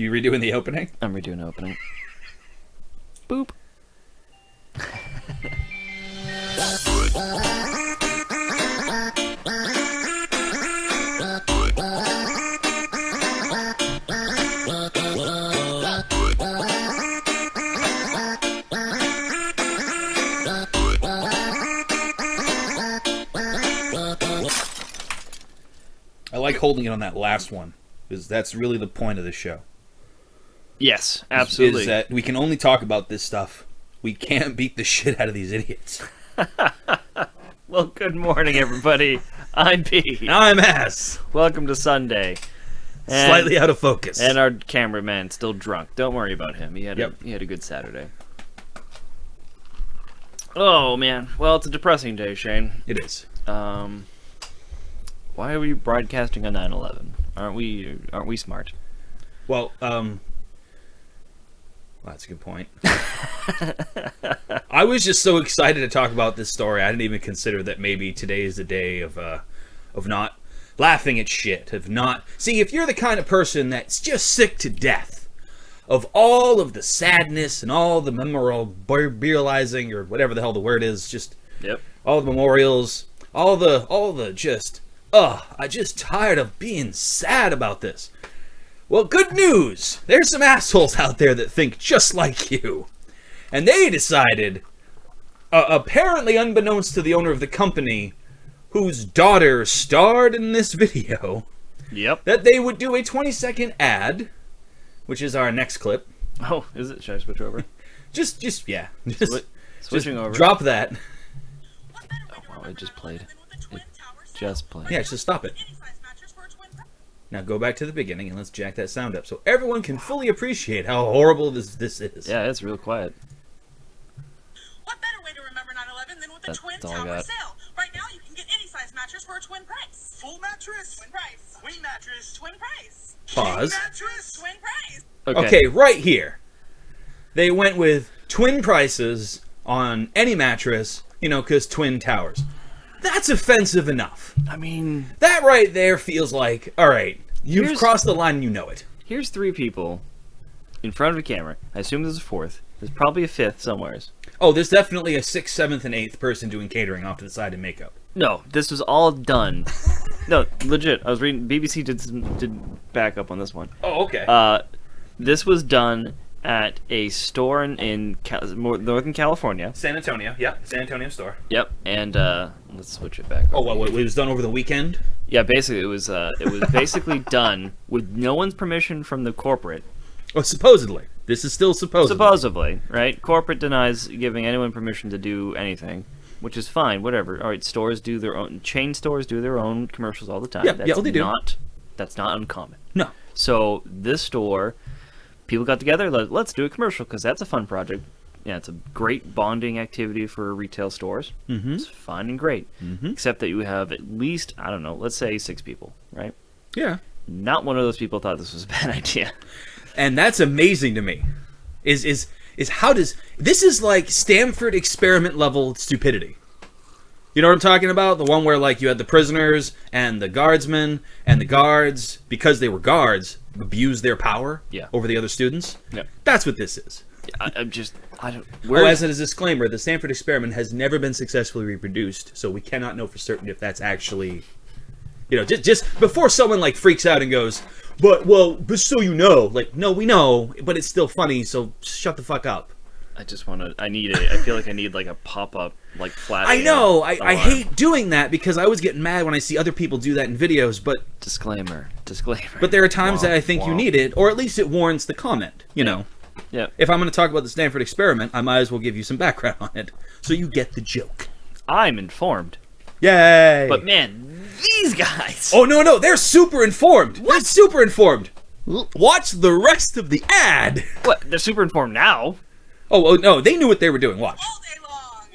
You redoing the opening? I'm redoing the opening. Boop. I like holding it on that last one, because that's really the point of the show. Yes, absolutely. Is that we can only talk about this stuff. We can't beat the shit out of these idiots. Well, good morning, everybody. I'm B. And I'm S. Welcome to Sunday. Slightly out of focus. And our cameraman still drunk. Don't worry about him. He had a good Saturday. Oh man. Well, it's a depressing day, Shane. It is. Why are we broadcasting on 9/11? Aren't we smart? Well, that's a good point. I was just so excited to talk about this story. I didn't even consider that maybe today is the day of not laughing at shit, of not... See, if you're the kind of person that's just sick to death of all of the sadness and all the memorializing, or whatever the hell the word is, just all the memorials, all the just... I'm just tired of being sad about this. Well, good news! There's some assholes out there that think just like you. And they decided, apparently unbeknownst to the owner of the company, whose daughter starred in this video, that they would do a 20-second ad, which is our next clip. Oh, is it? Should I switch over? Switching over. Drop that. Oh, wow, it just played. Just play. Yeah, just stop it. Now go back to the beginning and let's jack that sound up so everyone can fully appreciate how horrible this is. Yeah, it's real quiet. What better way to remember 9/11 than with the Twin Tower sale? Right now you can get any size mattress for a twin price. Full mattress. Twin price. Queen mattress. Twin price. Pause. King mattress. Twin price. Okay, right here. They went with twin prices on any mattress, because Twin Towers. That's offensive enough. I mean... That right there feels like, alright, you've crossed the line and you know it. Here's three people in front of a camera. I assume there's a fourth. There's probably a fifth somewheres. Oh, there's definitely a 6th, 7th, and 8th person doing catering off to the side and makeup. No, this was all done. No, legit. I was reading... BBC did back up on this one. Oh, okay. This was done at a store in Northern California. San Antonio, San Antonio store. Yep, and let's switch it back. Oh, well, it was done over the weekend? Yeah, basically, it was basically done with no one's permission from the corporate. Oh, supposedly. This is still supposedly. Supposedly, right? Corporate denies giving anyone permission to do anything, which is fine, whatever. All right, stores do their own... Chain stores do their own commercials all the time. Yeah, they do. That's not uncommon. No. So, this store... People got together, let's do a commercial, because that's a fun project. Yeah, it's a great bonding activity for retail stores. Mm-hmm. It's fun and great. Mm-hmm. Except that you have at least, I don't know, let's say 6 people, right? Yeah. Not one of those people thought this was a bad idea. And that's amazing to me. Is how does... This is like Stanford experiment level stupidity. You know what I'm talking about? The one where, you had the prisoners and the guardsmen and the guards, because they were guards, abused their power over the other students. Yeah. That's what this is. I don't... As a disclaimer, the Stanford experiment has never been successfully reproduced, so we cannot know for certain if that's actually... just before someone, freaks out and goes, but just so you know, no, we know, but it's still funny, so shut the fuck up. I just want to... I feel like I need, a pop-up, flash. I know. I hate doing that because I always get mad when I see other people do that in videos, but... Disclaimer. But there are times that I think you need it, or at least it warrants the comment, know. Yeah. If I'm going to talk about the Stanford experiment, I might as well give you some background on it, so you get the joke. I'm informed. Yay! But man, these guys... Oh, no, they're super informed! What? They're super informed! Watch the rest of the ad! What? They're super informed now? Oh, no, they knew what they were doing. Watch. All day long.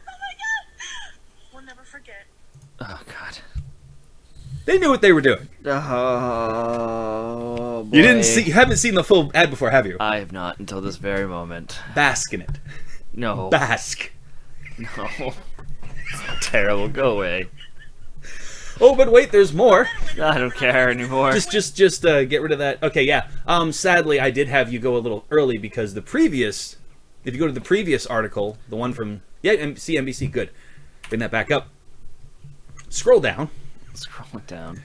Oh my god. We'll never forget. Oh god. They knew what they were doing. Oh boy. You haven't seen the full ad before, have you? I have not until this very moment. Bask in it. No. Bask. No. Terrible. Go away. Oh, but wait, there's more. I don't care anymore. Just get rid of that. Okay, yeah. Sadly, I did have you go a little early because the previous, if you go to the previous article, the one from CNBC, good. Bring that back up. Scroll down. Scroll it down.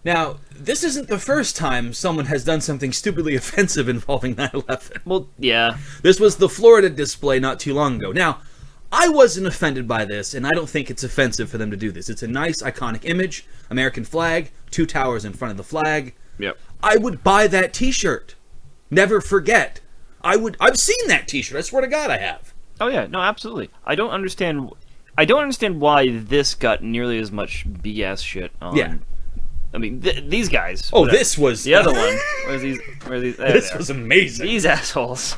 Now, this isn't the first time someone has done something stupidly offensive involving 9/11. Well, yeah. This was the Florida display not too long ago. Now, I wasn't offended by this, and I don't think it's offensive for them to do this. It's a nice, iconic image. American flag, 2 towers in front of the flag. Yep. I would buy that t-shirt. Never forget. I've seen that t-shirt. I swear to God I have. Oh yeah, no, absolutely. I don't understand why this got nearly as much BS shit on. Yeah. I mean, these guys. Oh, whatever. this was... The other one. Where's these? This was amazing. These assholes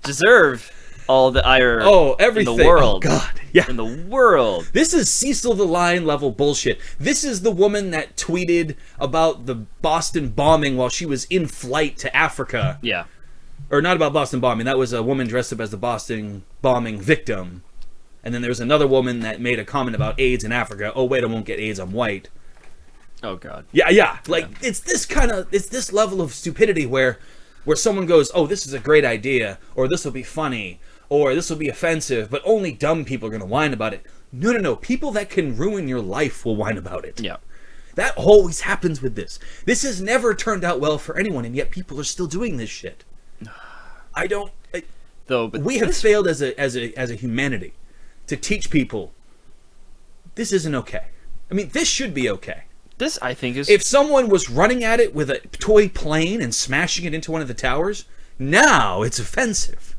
deserve all the ire everything. in the world. Oh, God. Yeah. In the world. This is Cecil the Lion level bullshit. This is the woman that tweeted about the Boston bombing while she was in flight to Africa. Yeah. Or not about Boston bombing. That was a woman dressed up as the Boston bombing victim. And then there was another woman that made a comment about AIDS in Africa. Oh, wait, I won't get AIDS. I'm white. Oh, God. Yeah. Like, it's this level of stupidity where someone goes, oh, this is a great idea, or this will be funny, or this will be offensive, but only dumb people are going to whine about it. No. People that can ruin your life will whine about it. Yeah. That always happens with this. This has never turned out well for anyone, and yet people are still doing this shit. We have failed as a humanity to teach people this isn't okay. I mean, this should be okay. This, I think, is... If someone was running at it with a toy plane and smashing it into one of the towers, now it's offensive.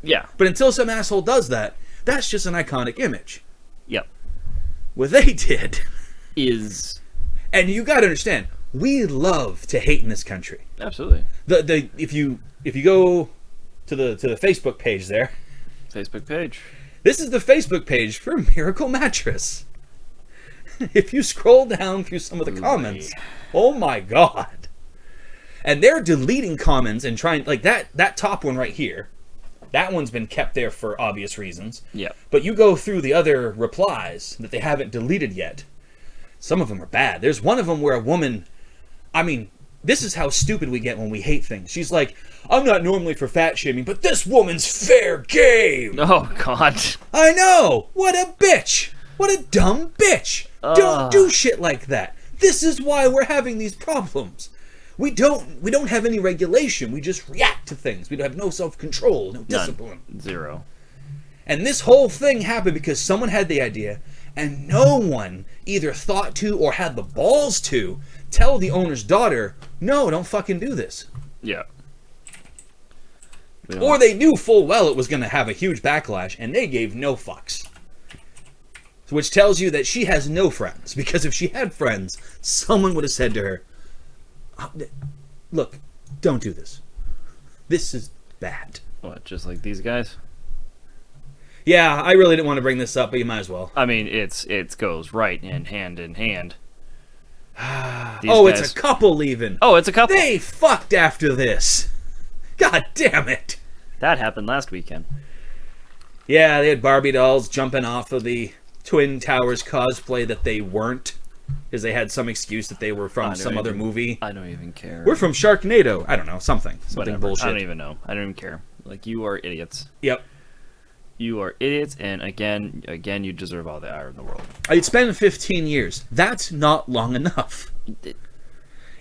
Yeah. But until some asshole does that, that's just an iconic image. Yep. What they did is... And you got to understand, we love to hate in this country. Absolutely. If you go to the Facebook page there. Facebook page. This is the Facebook page for Miracle Mattress. If you scroll down through some of the comments, oh my God. And they're deleting comments and trying, like that top one right here, that one's been kept there for obvious reasons. Yeah. But you go through the other replies that they haven't deleted yet. Some of them are bad. There's one of them where a woman, I mean, this is how stupid we get when we hate things. She's like, I'm not normally for fat shaming, but this woman's fair game. Oh, God. I know. What a bitch. What a dumb bitch. Don't do shit like that. This is why we're having these problems. We don't have any regulation. We just react to things. We have no self-control, no discipline. None. Zero. And this whole thing happened because someone had the idea and no one either thought to or had the balls to tell the owner's daughter, no, don't fucking do this. Yeah. Or they knew full well it was going to have a huge backlash and they gave no fucks. Which tells you that she has no friends. Because if she had friends, someone would have said to her, look, don't do this. This is bad. What, just like these guys? Yeah, I really didn't want to bring this up, but you might as well. I mean, it goes right in hand in hand. It's a couple even. Oh, it's a couple. They fucked after this. God damn it. That happened last weekend. Yeah, they had Barbie dolls jumping off of the Twin Towers cosplay that they weren't. Because they had some excuse that they were from some other movie. I don't even care. We're from Sharknado. I don't know, something Whatever. bullshit. I don't even know. I don't even care. Like, you are idiots. Yep. You are idiots, and again, you deserve all the ire in the world. It's been 15 years. That's not long enough.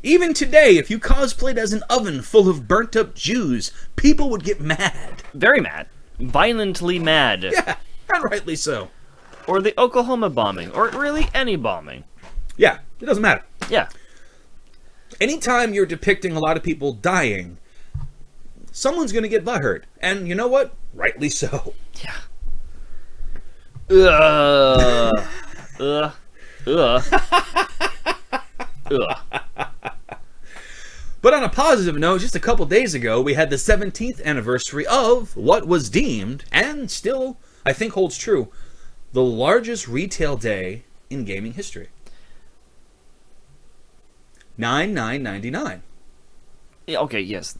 Even today, if you cosplayed as an oven full of burnt-up Jews, people would get mad. Very mad. Violently mad. Yeah, and rightly so. Or the Oklahoma bombing, or really any bombing. Yeah, it doesn't matter. Yeah. Anytime you're depicting a lot of people dying, someone's going to get butthurt. And you know what? Rightly so. Yeah. Ugh. But on a positive note, just a couple days ago, we had the 17th anniversary of what was deemed, and still, I think holds true, the largest retail day in gaming history. $9,999. Yeah, okay, yes.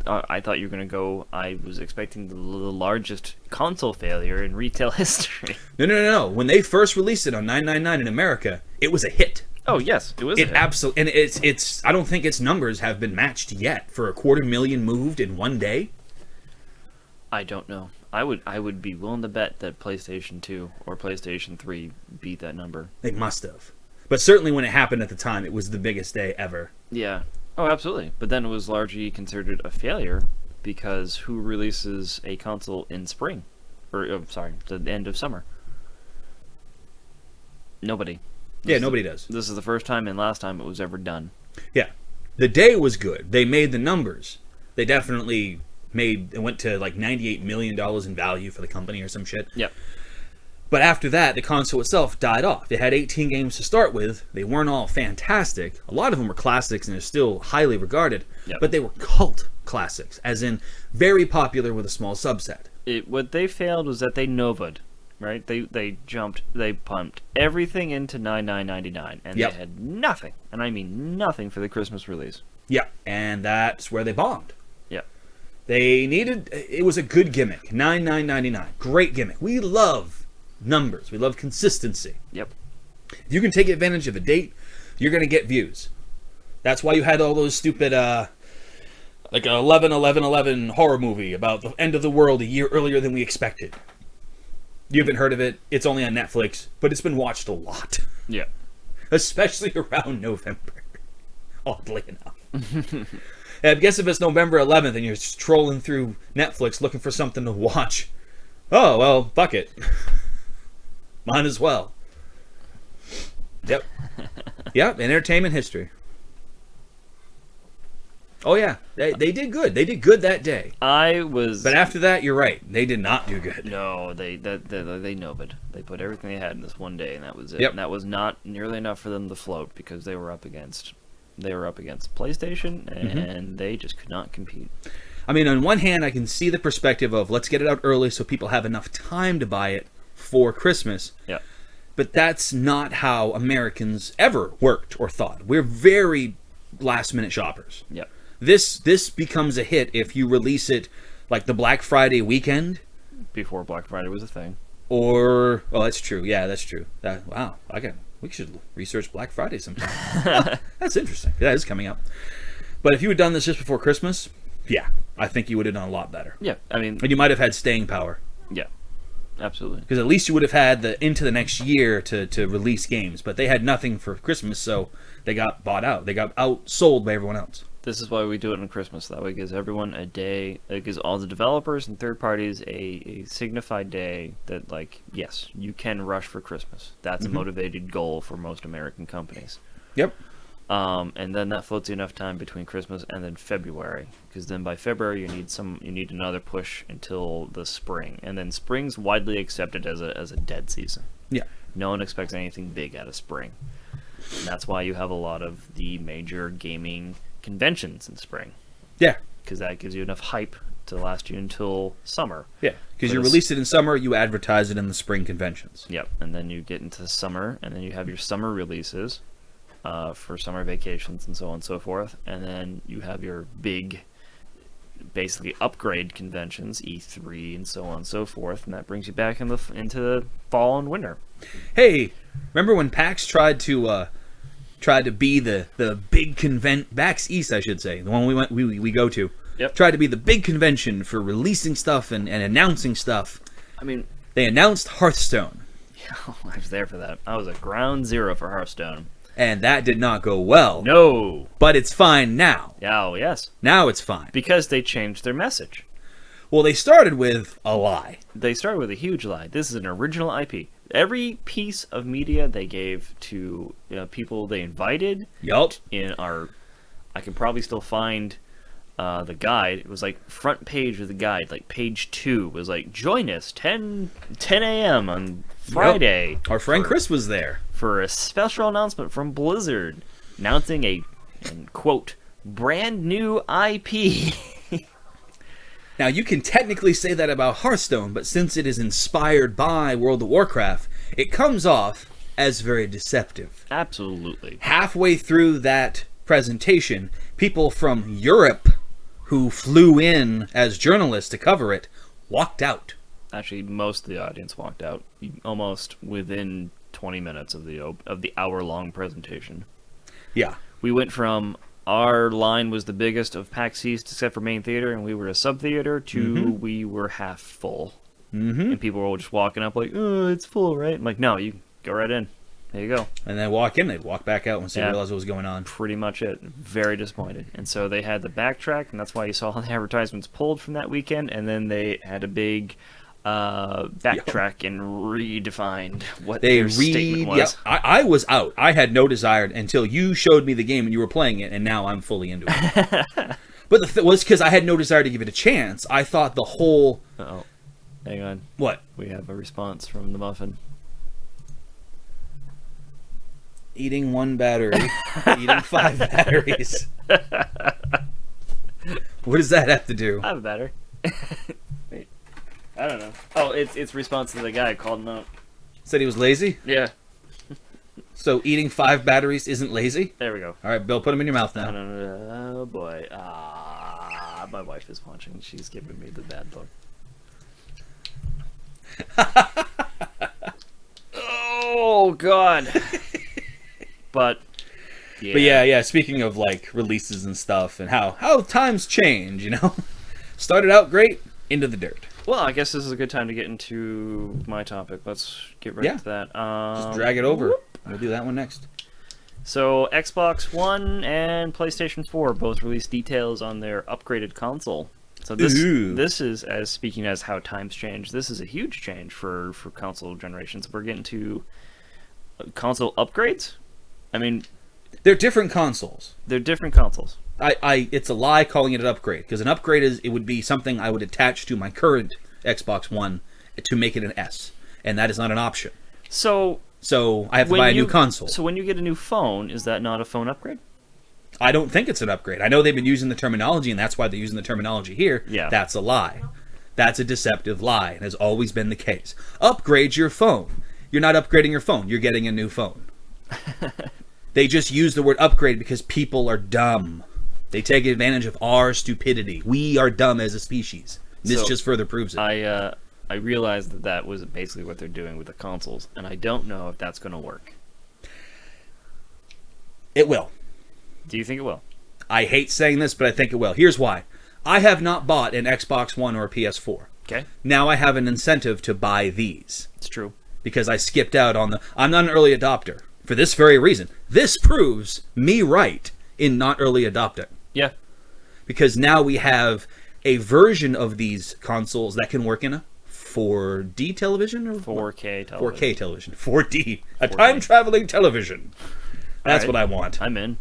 I thought you were going to go... I was expecting the largest console failure in retail history. No. When they first released it on 999 in America, it was a hit. Oh, yes, it was a hit. Absolutely, and it's. I don't think its numbers have been matched yet for 250,000 moved in one day. I don't know. I would be willing to bet that PlayStation 2 or PlayStation 3 beat that number. They must have. But certainly when it happened at the time, it was the biggest day ever. Yeah. Oh, absolutely. But then it was largely considered a failure because who releases a console in spring? Or, the end of summer? Nobody. Nobody does. This is the first time and last time it was ever done. Yeah. The day was good. They made the numbers. They definitely it went to like $98 million in value for the company or some shit. Yep. But after that, the console itself died off. They had 18 games to start with. They weren't all fantastic. A lot of them were classics and are still highly regarded. Yep. But they were cult classics, as in very popular with a small subset. What they failed was that they Nova'd, right? They pumped everything into $99.99, and Yep. they had nothing, and I mean nothing for the Christmas release. Yeah, and that's where they bombed. Yep. It was a good gimmick. $99.99. Great gimmick. We love numbers. We love consistency. Yep. If you can take advantage of a date, you're going to get views. That's why you had all those stupid, like a 11-11-11 horror movie about the end of the world a year earlier than we expected. You haven't heard of it. It's only on Netflix, but it's been watched a lot. Yeah. Especially around November. Oddly enough. I guess if it's November 11th and you're trolling through Netflix looking for something to watch, oh, well, fuck it. Might as well. Yep. Yep, entertainment history. Oh, yeah. They did good. They did good that day. But after that, you're right. They did not do good. No, they Nova'd. They put everything they had in this one day, and that was it. Yep. And that was not nearly enough for them to float because they were up against PlayStation, and they just could not compete. I mean, on one hand, I can see the perspective of let's get it out early so people have enough time to buy it for Christmas. Yeah. But that's not how Americans ever worked or thought. We're very last-minute shoppers. Yep. This becomes a hit if you release it like the Black Friday weekend. Before Black Friday was a thing. Or, oh, that's true. Yeah, that's true. Wow, we should research Black Friday sometime. That's interesting. That is coming up. But if you had done this just before Christmas, yeah, I think you would have done a lot better. Yeah, I mean... And you might have had staying power. Yeah, absolutely. Because at least you would have had into the next year to release games. But they had nothing for Christmas, so they got bought out. They got outsold by everyone else. This is why we do it on Christmas. That way it gives everyone a day. It gives all the developers and third parties a signified day that, like, yes, you can rush for Christmas. That's a motivated goal for most American companies. Yep. And then that floats you enough time between Christmas and then February, because then by February you need another push until the spring, and then spring's widely accepted as a dead season. Yeah. No one expects anything big out of spring. And that's why you have a lot of the major gaming conventions in spring. Yeah. Because that gives you enough hype to last you until summer. Yeah. Because you release it in summer, you advertise it in the spring conventions. Yep. And then you get into summer, and then you have your summer releases for summer vacations and so on and so forth. And then you have your big, basically upgrade conventions, E3 and so on and so forth. And that brings you back into fall and winter. Hey, remember when PAX tried to be the big PAX East, I should say, the one we go to. Yep. Tried to be the big convention for releasing stuff and announcing stuff. I mean, they announced Hearthstone. Yeah, I was there for that. I was at ground zero for Hearthstone. And that did not go well. No. But it's fine now. Yeah, oh, yes. Now it's fine. Because they changed their message. Well, they started with a lie. They started with a huge lie. This is an original IP. Every piece of media they gave to people they invited. Yup. I can probably still find the guide. It was like front page of the guide, like page 2 was like, join us 10 a.m. on Friday. Yep. Our friend Chris was there for a special announcement from Blizzard announcing a, and quote, brand new IP. Now, you can technically say that about Hearthstone, but since it is inspired by World of Warcraft, it comes off as very deceptive. Absolutely. Halfway through that presentation, people from Europe who flew in as journalists to cover it walked out. Actually, most of the audience walked out almost within 20 minutes of the hour-long presentation. Yeah. We went from our line was the biggest of PAX East except for main theater, and we were a sub-theater, to we were half full. And people were just walking up like, oh, it's full, right? I'm like, no, you go right in. There you go. And then walk in, they'd walk back out once they realized what was going on. Pretty much it. Very disappointed. And so they had the backtrack, and that's why you saw all the advertisements pulled from that weekend, and then they had a big backtrack and redefined what their statement was. Yeah, I was out. I had no desire until you showed me the game and you were playing it, and now I'm fully into it. But the was because I had no desire to give it a chance. I thought the whole... Uh-oh. Hang on. What? We have a response from the muffin. Eating 1 battery, eating 5 batteries. What does that have to do? I have a battery. Wait. I don't know. Oh, it's response to the guy called him out. Said he was lazy? Yeah. So eating 5 batteries isn't lazy? There we go. All right, Bill, put them in your mouth now. Oh, boy. My wife is watching. She's giving me the bad look. Oh, God. But yeah, speaking of like releases and stuff and how times change, you know. Started out great, into the dirt. Well, I guess this is a good time to get into my topic. Let's get right to that. Just drag it over. We'll do that one next. So, Xbox One and PlayStation 4 both released details on their upgraded console. So this is, as speaking as how times change, this is a huge change for console generations. We're getting to console upgrades. I mean, they're different consoles. They're different consoles. It's a lie calling it an upgrade, because an upgrade would be something I would attach to my current Xbox One to make it an S, and that is not an option. So I have to buy a new console. So when you get a new phone, is that not a phone upgrade? I don't think it's an upgrade. I know they've been using the terminology, and that's why they're using the terminology here. Yeah. That's a lie. That's a deceptive lie, and has always been the case. Upgrade your phone. You're not upgrading your phone. You're getting a new phone. They just use the word upgrade because people are dumb. They take advantage of our stupidity. We are dumb as a species. This just further proves it. I realized that was basically what they're doing with the consoles, and I don't know if that's going to work. It will. Do you think it will? I hate saying this, but I think it will. Here's why. I have not bought an Xbox One or a PS4. Okay. Now I have an incentive to buy these. It's true. Because I skipped out on I'm not an early adopter. For this very reason. This proves me right in not early adopting. Yeah. Because now we have a version of these consoles that can work in a 4D television? Or 4K television. 4K television. 4D. A time-traveling television. That's what I want. I'm in.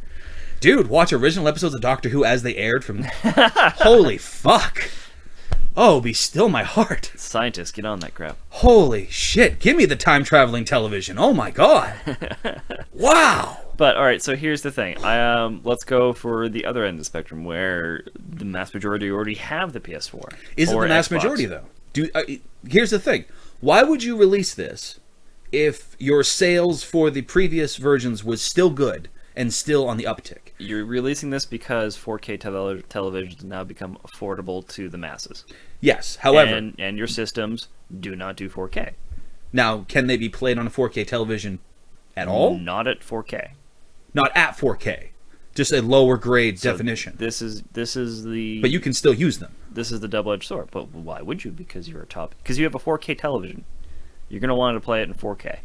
Dude, watch original episodes of Doctor Who as they aired from... Holy fuck. Oh, be still my heart. Scientists, get on that crap. Holy shit. Give me the time-traveling television. Oh my god. Wow. But, alright, so here's the thing. Let's go for the other end of the spectrum, where the mass majority already have the PS4. Is it the mass majority, though? Here's the thing. Why would you release this if your sales for the previous versions was still good and still on the uptick? You're releasing this because 4K televisions now become affordable to the masses. Yes, however... And your systems do not do 4K. Now, can they be played on a 4K television at all? Not at 4K. Not at 4K. Just a lower grade definition. This is the... But you can still use them. This is the double-edged sword. But why would you? Because you have a 4K television. You're going to want to play it in 4K.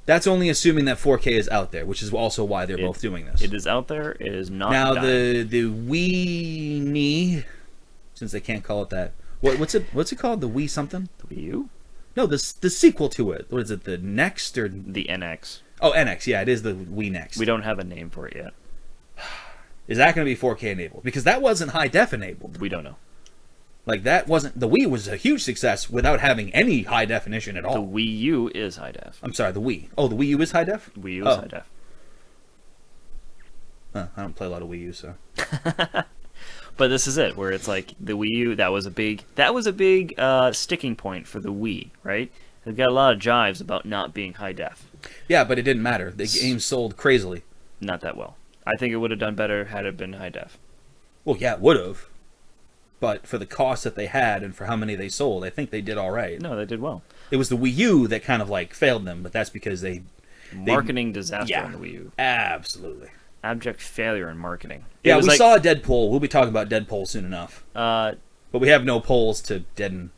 That's only assuming that 4K is out there, which is also why they're both doing this. It is out there. It is not now dying. the Wii, since they can't call it that. What's it called? The Wii something? The Wii U? No, the sequel to it. What is it? The Next or the NX? Oh, NX. Yeah, it is the Wii Next. We don't have a name for it yet. Is that going to be 4K enabled? Because that wasn't high def enabled. We don't know. Like that wasn't the Wii was a huge success without having any high definition at all. The Wii U is high def. I'm sorry, the Wii. Oh, the Wii U is high def? Wii U is high def. I don't play a lot of Wii U, so. But this is it, where it's like the Wii U. That was a big sticking point for the Wii, right? They've got a lot of jives about not being high def. Yeah, but it didn't matter. The game sold crazily. Not that well. I think it would have done better had it been high def. Well, yeah, it would have. But for the cost that they had and for how many they sold, I think they did all right. No, they did well. It was the Wii U that kind of like failed them, but that's because they Marketing disaster on the Wii U. Absolutely. Abject failure in marketing. Yeah, we saw a dead poll. We'll be talking about dead poll soon enough. But we have no polls to deaden.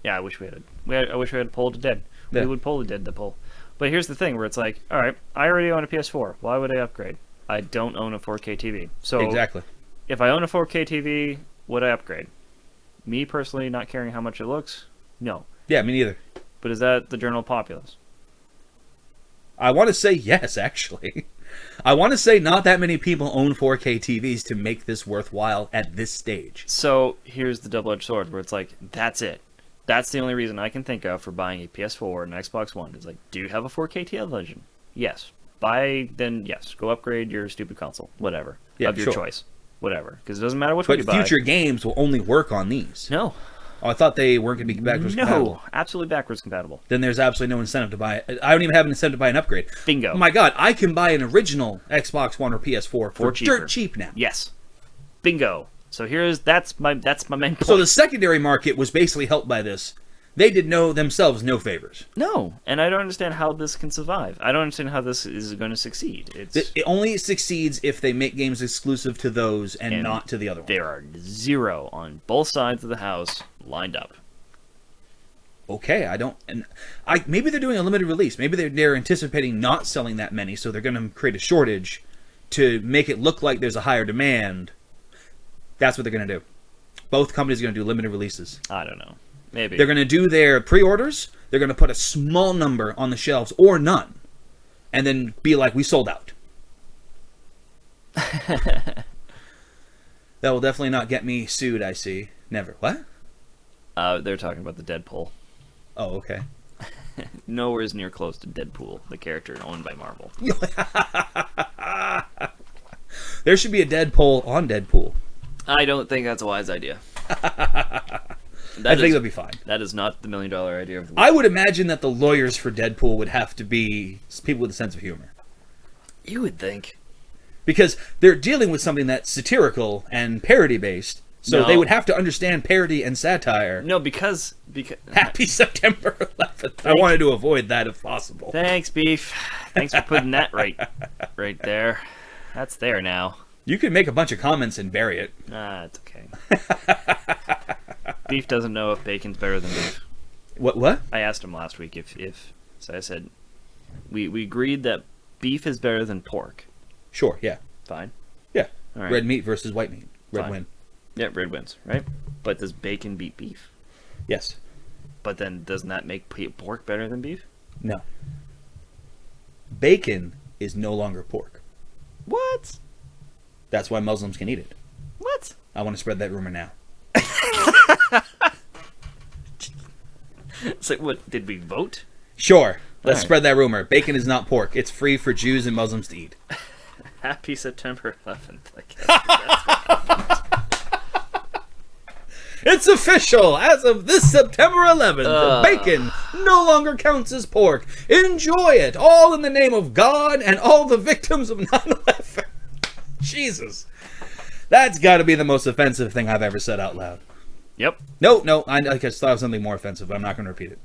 Yeah, I wish we had. I wish we had a poll to dead. Yeah. We would poll dead the poll. But here's the thing, where it's like, all right, I already own a PS4. Why would I upgrade? I don't own a 4K TV. So Exactly. if I own a 4K TV, would I upgrade? Me personally, not caring how much it looks, no. Yeah, me neither. But is that the general populace? I want to say yes, actually. I want to say not that many people own 4K TVs to make this worthwhile at this stage. So here's the double-edged sword, where it's like, that's it. That's the only reason I can think of for buying a PS4 and an Xbox One. It's like, do you have a 4K television? Yes. Then yes. Go upgrade your stupid console. Whatever. Yeah, of your sure. choice. Whatever. Because it doesn't matter which one you But buy. future games will only work on these. No. Oh, I thought they weren't going to be backwards compatible. No. Absolutely backwards compatible. Then there's absolutely no incentive to buy it. I don't even have an incentive to buy an upgrade. Bingo. Oh my god, I can buy an original Xbox One or PS4 for cheaper. dirt cheap now. Yes. Bingo. So that's my main point. So the secondary market was basically helped by this. They did themselves no favors. No, and I don't understand how this can survive. I don't understand how this is going to succeed. It only succeeds if they make games exclusive to those and not to the other ones. There are 0 on both sides of the house lined up. Okay, maybe they're doing a limited release. Maybe they're anticipating not selling that many, so they're going to create a shortage to make it look like there's a higher demand. That's what they're going to do. Both companies are going to do limited releases. I don't know. Maybe. They're going to do their pre-orders. They're going to put a small number on the shelves or none. And then be like, we sold out. That will definitely not get me sued, I see. Never. What? They're talking about the Deadpool. Oh, okay. Nowhere is near close to Deadpool, the character owned by Marvel. There should be a Deadpool on Deadpool. I don't think that's a wise idea. I think that'd be fine. That is not the $1 million idea of the week. I would imagine that the lawyers for Deadpool would have to be people with a sense of humor. You would think. Because they're dealing with something that's satirical and parody-based, so No. they would have to understand parody and satire. No, because Happy September 11th. I wanted to avoid that if possible. Thanks, Beef. Thanks for putting that right there. That's there now. You could make a bunch of comments and bury it. It's okay. Beef doesn't know if bacon's better than beef. What? I asked him last week if so I said we agreed that beef is better than pork. Sure, yeah. Fine. Yeah. All right. Red meat versus white meat. Red Fine. win. Yeah, red wins, right? But does bacon beat beef? Yes. But then doesn't that make pork better than beef? No. Bacon is no longer pork. What? That's why Muslims can eat it. What? I want to spread that rumor now. So what, did we vote? Sure. Let's Alright. spread that rumor. Bacon is not pork. It's free for Jews and Muslims to eat. Happy September 11th, I guess. It's official! As of this September 11th, bacon no longer counts as pork. Enjoy it, all in the name of God and all the victims of 9/11. Jesus. That's got to be the most offensive thing I've ever said out loud. Yep. No, I just thought of something more offensive, but I'm not going to repeat it.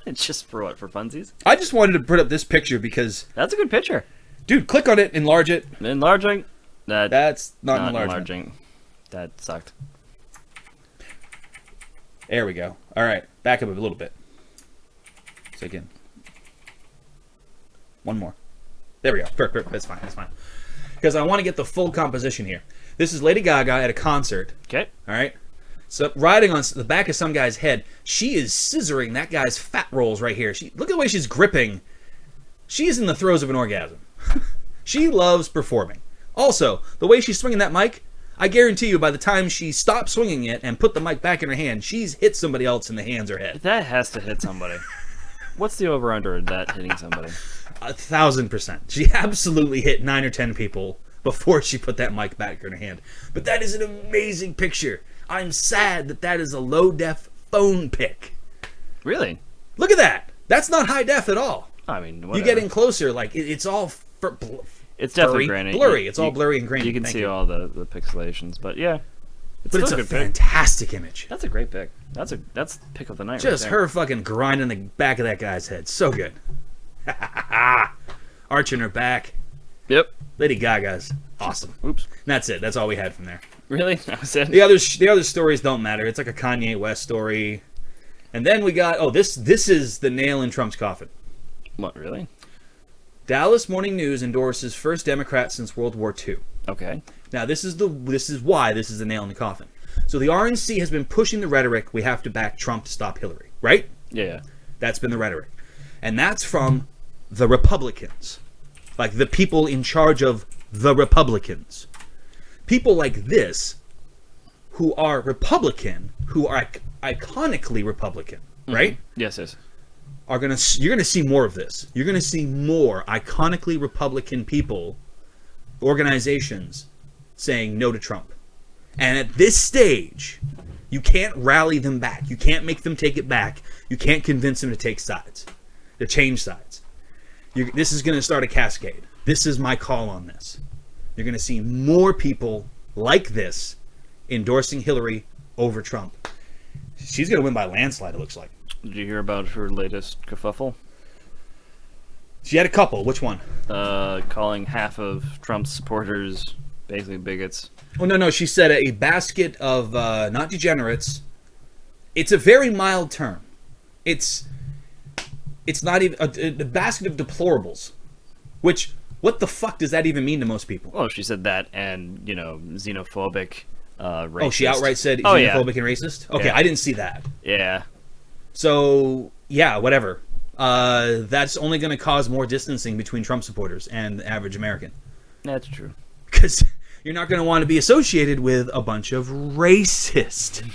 It's just for what? For funsies? I just wanted to put up this picture because, That's a good picture. dude, click on it, enlarge it. Enlarging? That's not enlargement. enlarging. That sucked. There we go. All right, back up a little bit. So again, one more. There we go. Perfect. That's fine. That's fine. Because I want to get the full composition here. This is Lady Gaga at a concert. Okay. All right. So riding on the back of some guy's head, she is scissoring that guy's fat rolls right here. Look at the way she's gripping. She is in the throes of an orgasm. She loves performing. Also, the way she's swinging that mic, I guarantee you by the time she stops swinging it and put the mic back in her hand, she's hit somebody else in the hands or head. That has to hit somebody. What's the over-under in that hitting somebody? 1,000%. She absolutely hit 9 or 10 people before she put that mic back in her hand. But that is an amazing picture. I'm sad that is a low-def phone pic. Really? Look at that. That's not high def at all. I mean, You whatever. get in closer, like it's all It's definitely furry, grainy. blurry. It's all blurry and grainy. You can Thank see all the pixelations, but yeah. But it's still a good pick. fantastic image. That's a great pick. That's pick of the night. Just right there. her fucking grinding the back of that guy's head. So good. Arching her back. Yep. Lady Gaga's awesome. Oops. And that's it. That's all we had from there. Really? That was it? The other stories don't matter. It's like a Kanye West story. And then we got this is the nail in Trump's coffin. What, really? Dallas Morning News endorses first Democrat since World War II. Okay. Now this is why this is the nail in the coffin. So the RNC has been pushing the rhetoric, we have to back Trump to stop Hillary, right? Yeah. That's been the rhetoric. And that's from the Republicans. Like the people in charge of the Republicans. People like this who are Republican, who are iconically Republican, right? Yes, yes. You're gonna see more of this. You're gonna see more iconically Republican people, organizations, saying no to Trump. And at this stage, you can't rally them back. You can't make them take it back. You can't convince them to take sides, to change sides. This is going to start a cascade. This is my call on this. You're going to see more people like this endorsing Hillary over Trump. She's going to win by landslide, it looks like. Did you hear about her latest kerfuffle? She had a couple. Which one? Calling half of Trump's supporters basically bigots. Oh, no. She said a basket of, not degenerates. It's a very mild term. It's not even a basket of deplorables. Which, what the fuck does that even mean to most people? Well, she said that and, xenophobic, racist. Oh, she outright said xenophobic and racist? Okay, Yeah. I didn't see that. Yeah. So, yeah, whatever. That's only going to cause more distancing between Trump supporters and the average American. That's true. Because you're not going to want to be associated with a bunch of racists.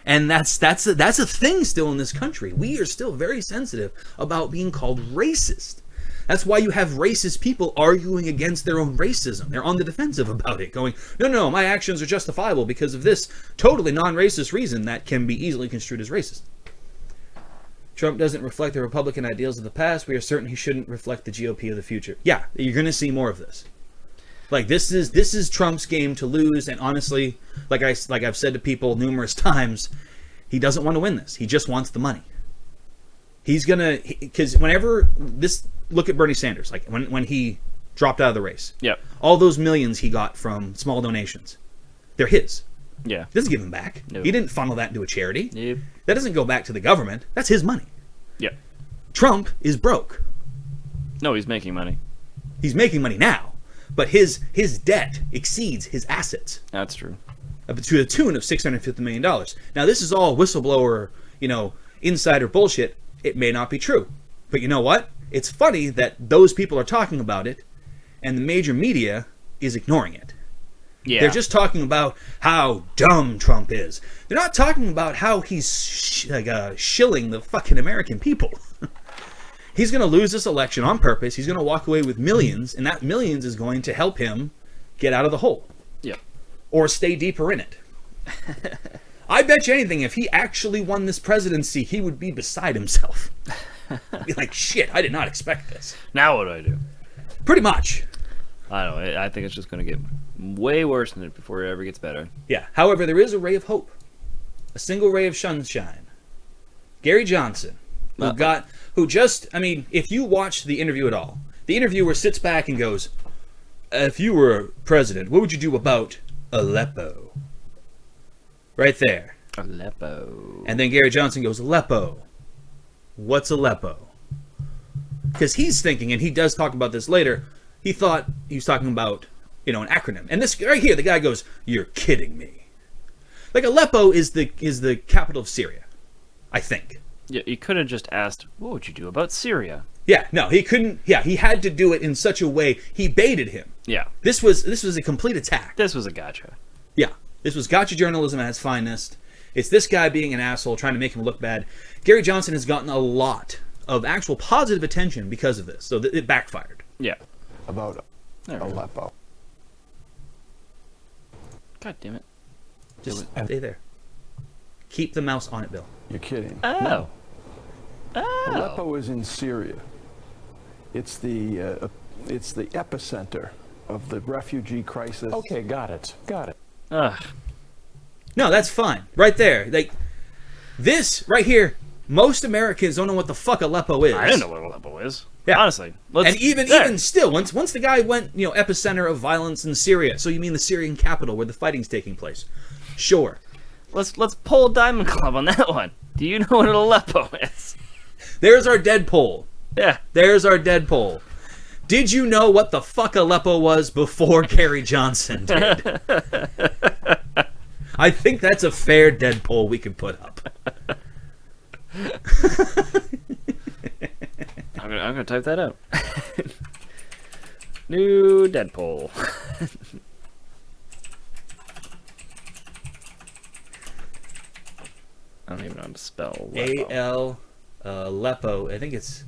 And that's a thing still in this country. We are still very sensitive about being called racist. That's why you have racist people arguing against their own racism. They're on the defensive about it, going, no, my actions are justifiable because of this totally non-racist reason that can be easily construed as racist. Trump doesn't reflect the Republican ideals of the past. We are certain he shouldn't reflect the GOP of the future. Yeah, you're going to see more of this. Like this is Trump's game to lose, and honestly, like I've said to people numerous times, he doesn't want to win this. He just wants the money. He's gonna, because whenever look at Bernie Sanders, like when he dropped out of the race. Yep. All those millions he got from small donations, they're his. Yeah. He doesn't give them back. No. He didn't funnel that into a charity. Yep. That doesn't go back to the government. That's his money. Yep. Trump is broke. No, he's making money. He's making money now, but his debt exceeds his assets. That's true. To the tune of $650 million. Now, this is all whistleblower, insider bullshit. It may not be true. But you know what? It's funny that those people are talking about it, and the major media is ignoring it. Yeah. They're just talking about how dumb Trump is. They're not talking about how he's shilling the fucking American people. He's going to lose this election on purpose. He's going to walk away with millions, and that millions is going to help him get out of the hole. Yeah. Or stay deeper in it. I bet you anything, if he actually won this presidency, he would be beside himself. He'd be like, shit, I did not expect this. Now what do I do? Pretty much. I don't know. I think it's just going to get way worse than it before it ever gets better. Yeah. However, there is a ray of hope. A single ray of sunshine. Gary Johnson, if you watch the interview at all, the interviewer sits back and goes, if you were president, what would you do about Aleppo? Right there. Aleppo. And then Gary Johnson goes, Aleppo. What's Aleppo? Because he's thinking, and he does talk about this later, he thought he was talking about, an acronym. And this right here, the guy goes, you're kidding me. Like Aleppo is the capital of Syria, I think. Yeah, you could have just asked, what would you do about Syria? Yeah, no, he couldn't. Yeah, he had to do it in such a way. He baited him. Yeah. This was a complete attack. This was a gotcha. Yeah, this was gotcha journalism at its finest. It's this guy being an asshole, trying to make him look bad. Gary Johnson has gotten a lot of actual positive attention because of this, so it backfired. Yeah. About Aleppo. God damn it. Just stay there. Keep the mouse on it, Bill. You're kidding. Oh. No. Oh. Aleppo is in Syria. It's the epicenter of the refugee crisis. Okay, got it. Ugh. No, that's fine. Right there. Like, this right here, most Americans don't know what the fuck Aleppo is. I didn't know what Aleppo is. Yeah. Honestly. And even still, once the guy went, epicenter of violence in Syria, so you mean the Syrian capital where the fighting's taking place. Sure. Let's pull Diamond Club on that one. Do you know what an Aleppo is? There's our dead poll. Yeah. There's our dead poll. Did you know what the fuck Aleppo was before Gary Johnson did? I think that's a fair dead poll we can put up. I'm gonna type that out. New Deadpool. I don't even know how to spell Aleppo. Aleppo. I think it's...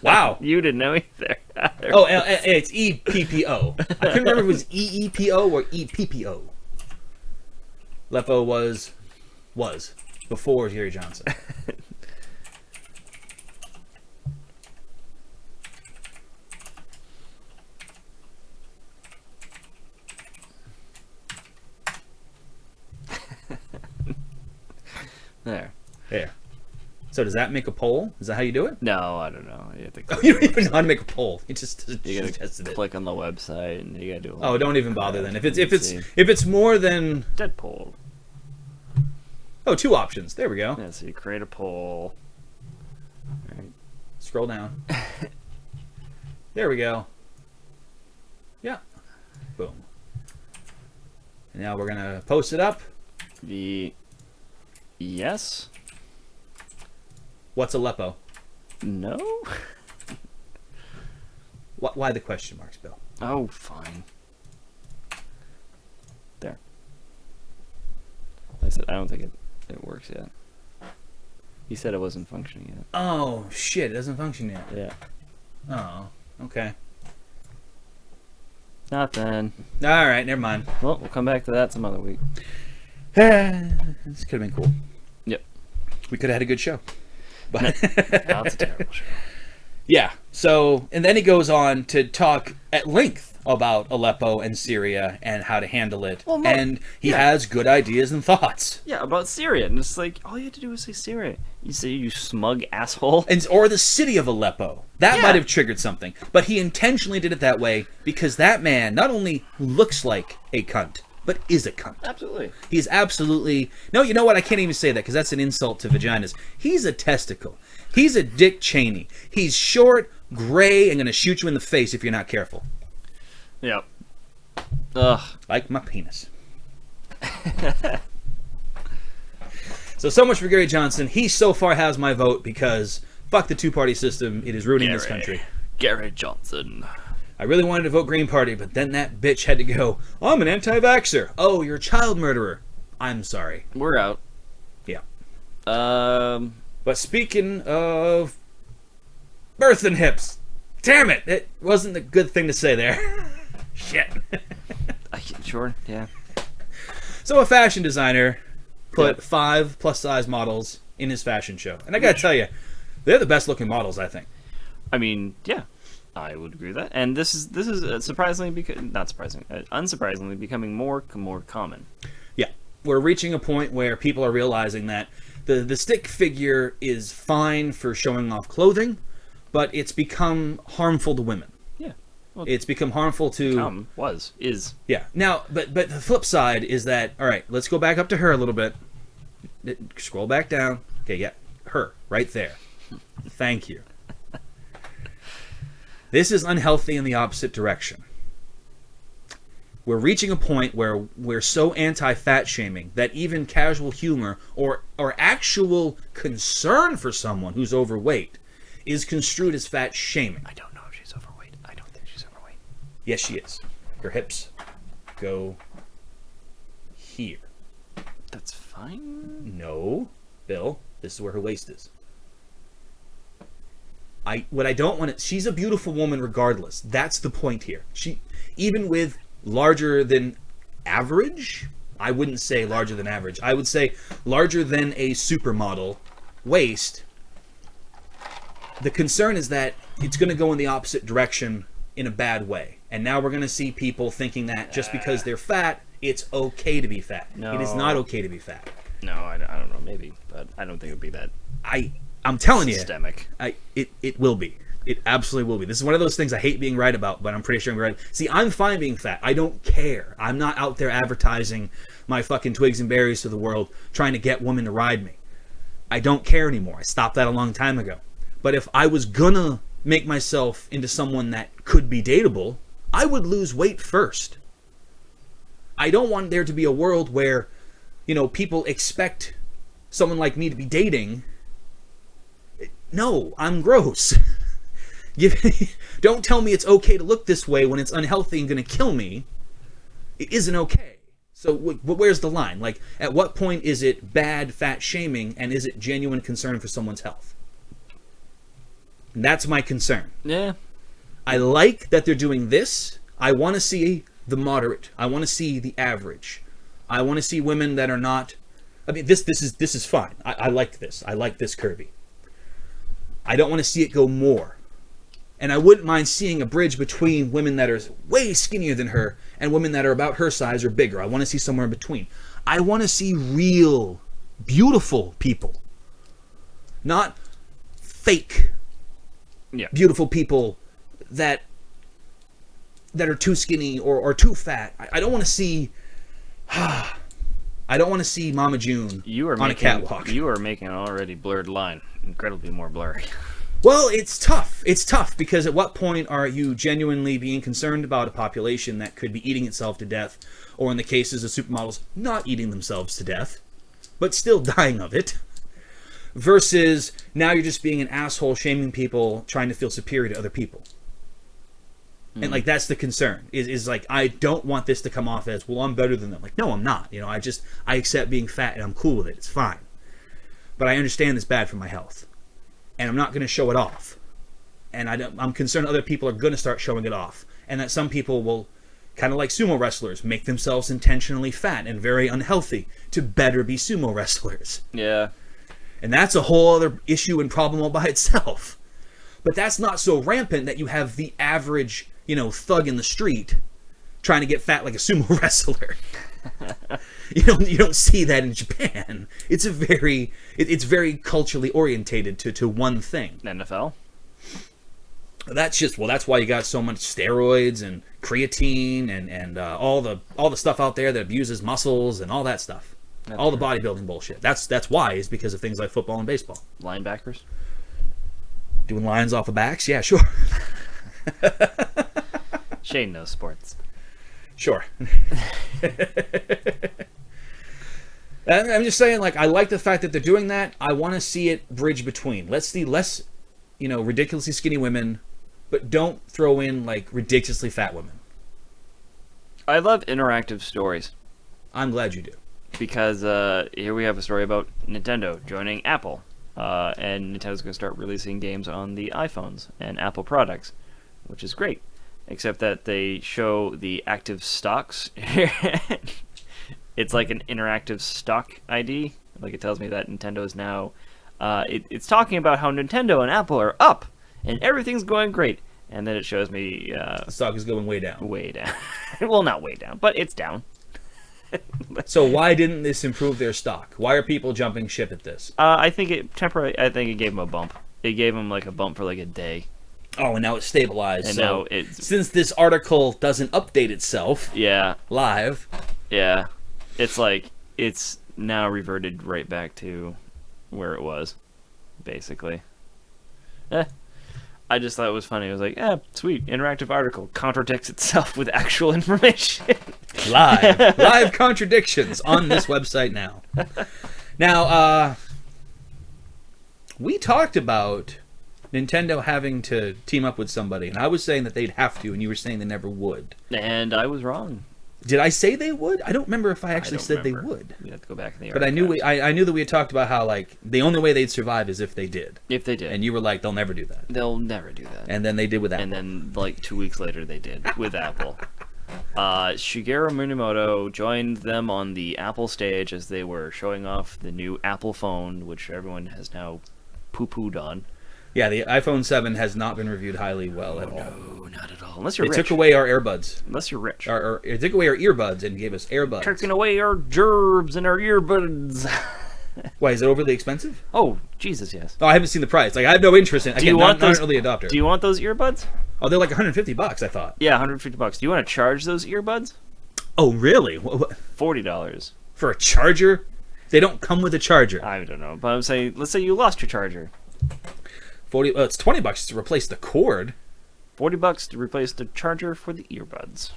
Wow. You didn't know either. Oh, it's E-P-P-O. I couldn't remember if it was E-E-P-O or E-P-P-O. Aleppo was before Gary Johnson. There. So does that make a poll? Is that how you do it? No, I don't know. You have to You don't even know how to make a poll. You just tested it. click on the website and you gotta do. Oh, don't even bother then. If it's more than Deadpool. Oh, 2 options. There we go. Yeah, so you create a poll. All right. Scroll down. There we go. Yeah. Boom. And now we're gonna post it up. Yes. What's Aleppo? No. Why the question marks, Bill? Oh, fine. There. Like I said, I don't think it works yet. He said it wasn't functioning yet. Oh shit! It doesn't function yet. Yeah. Oh. Okay. Not then. All right. Never mind. Well, we'll come back to that some other week. This could have been cool. Yep. We could have had a good show. But That's a terrible show. yeah. So, and then he goes on to talk at length about Aleppo and Syria and how to handle it. Well, and he has good ideas and thoughts. Yeah, about Syria. And it's like, all you had to do was say Syria. You say, you smug asshole. Or the city of Aleppo. That might have triggered something. But he intentionally did it that way because that man not only looks like a cunt, but is a cunt. Absolutely. He's absolutely... No, you know what? I can't even say that because that's an insult to vaginas. He's a testicle. He's a Dick Cheney. He's short, gray, and going to shoot you in the face if you're not careful. Yep. Ugh. Like my penis. So much for Gary Johnson. He so far has my vote because fuck the two-party system. It is ruining this country. Gary Johnson. I really wanted to vote Green Party, but then that bitch had to go, I'm an anti-vaxxer. Oh, you're a child murderer. I'm sorry. We're out. Yeah. But speaking of birth and hips, damn it, it wasn't a good thing to say there. Shit. Sure, yeah. So a fashion designer put 5 plus-size models in his fashion show. And I gotta tell you, they're the best-looking models, I think. I mean, yeah. I would agree with that, and this is surprisingly, unsurprisingly, becoming more common. Yeah, we're reaching a point where people are realizing that the stick figure is fine for showing off clothing, but it's become harmful to women. Yeah, well, it's become harmful to is. Yeah. Now, but the flip side is that all right. Let's go back up to her a little bit. Scroll back down. Okay, yeah, her right there. Thank you. This is unhealthy in the opposite direction. We're reaching a point where we're so anti-fat shaming that even casual humor or actual concern for someone who's overweight is construed as fat shaming. I don't know if she's overweight. I don't think she's overweight. Yes, she is. Her hips go here. That's fine. No, Bill, this is where her waist is. What I don't want to... She's a beautiful woman regardless. That's the point here. She, even with larger than average, I wouldn't say larger than average. I would say larger than a supermodel waist. The concern is that it's going to go in the opposite direction in a bad way. And now we're going to see people thinking that just because they're fat, it's okay to be fat. No. It is not okay to be fat. No, I don't know, maybe, but I don't think it would be that I'm telling systemic. It will be. It absolutely will be. This is one of those things I hate being right about, but I'm pretty sure I'm right. See, I'm fine being fat. I don't care. I'm not out there advertising my fucking twigs and berries to the world, trying to get women to ride me. I don't care anymore. I stopped that a long time ago. But if I was gonna make myself into someone that could be dateable, I would lose weight first. I don't want there to be a world where, people expect someone like me to be dating. No, I'm gross. Don't tell me it's okay to look this way when it's unhealthy and going to kill me. It isn't okay. So where's the line? Like, at what point is it bad fat shaming, and is it genuine concern for someone's health? And that's my concern. Yeah. I like that they're doing this. I want to see the moderate. I want to see the average. I want to see women that are not... I mean, this is fine. I like this. I like this curvy. I don't want to see it go more. And I wouldn't mind seeing a bridge between women that are way skinnier than her and women that are about her size or bigger. I want to see somewhere in between. I want to see real, beautiful people. Not fake, beautiful people that are too skinny or too fat. I don't want to see... I don't want to see Mama June on a catwalk. You are making an already blurred line incredibly more blurry. Well, it's tough. It's tough because at what point are you genuinely being concerned about a population that could be eating itself to death, or in the cases of supermodels, not eating themselves to death, but still dying of it, versus now you're just being an asshole shaming people trying to feel superior to other people. And like, that's the concern is like, I don't want this to come off as, well, I'm better than them. Like, no, I'm not. I accept being fat and I'm cool with it. It's fine. But I understand it's bad for my health. And I'm not going to show it off. And I'm concerned other people are going to start showing it off. And that some people will, kind of like sumo wrestlers, make themselves intentionally fat and very unhealthy to better be sumo wrestlers. Yeah. And that's a whole other issue and problem all by itself. But that's not so rampant that you have the average, thug in the street trying to get fat like a sumo wrestler. You don't see that in Japan. It's very culturally orientated to one thing. NFL. That's why you got so much steroids and creatine and all the stuff out there that abuses muscles and all that stuff. That's all true. The bodybuilding bullshit. That's why, is because of things like football and baseball. Linebackers. Doing lines off of backs? Yeah, sure. Shane knows sports. Sure. I'm just saying, like, I like the fact that they're doing that. I want to see it bridge between. Let's see less, ridiculously skinny women, but don't throw in, like, ridiculously fat women. I love interactive stories. I'm glad you do. Because here we have a story about Nintendo joining Apple. And Nintendo's going to start releasing games on the iPhones and Apple products, which is great. Except that they show the active stocks. It's like an interactive stock ID. Like, it tells me that Nintendo is now... it's talking about how Nintendo and Apple are up, and everything's going great. And then it shows me... the stock is going way down. Way down. Well, not way down, but it's down. So why didn't this improve their stock? Why are people jumping ship at this? I think it gave them a bump. It gave them like a bump for like a day. Oh, and now it's stabilized. And so now it's... Since this article doesn't update itself live. Yeah. It's like, it's now reverted right back to where it was, basically. I just thought it was funny. I was like, sweet, interactive article contradicts itself with actual information. Live contradictions on this website now. Now, we talked about Nintendo having to team up with somebody, and I was saying that they'd have to, and you were saying they never would. And I was wrong. Did I say they would? I don't remember if I actually said they would. We have to go back in the But I knew that we had talked about how, like, the only way they'd survive is if they did. If they did. And you were like, they'll never do that. They'll never do that. And then they did with Apple. And then, like, 2 weeks later, they did with Apple. Shigeru Miyamoto joined them on the Apple stage as they were showing off the new Apple phone, which everyone has now poo-pooed on. Yeah, the iPhone 7 has not been reviewed highly well at all. No, not at all. Unless you're They rich. took away our earbuds. Unless you're rich. Or it took away our earbuds and gave us airbuds. Taking away our gerbs and our earbuds. Why, is it overly expensive? Oh, Jesus, yes. Oh, I haven't seen the price. Like, I have no interest in it. Again, not an early adopter. Do you want those earbuds? Oh, they're like $150, I thought. Yeah, $150. Do you want to charge those earbuds? Oh, really? What? $40. For a charger? They don't come with a charger. I don't know, but I'm saying, let's say you lost your charger. 40. It's $20 to replace the cord. $40 to replace the charger for the earbuds.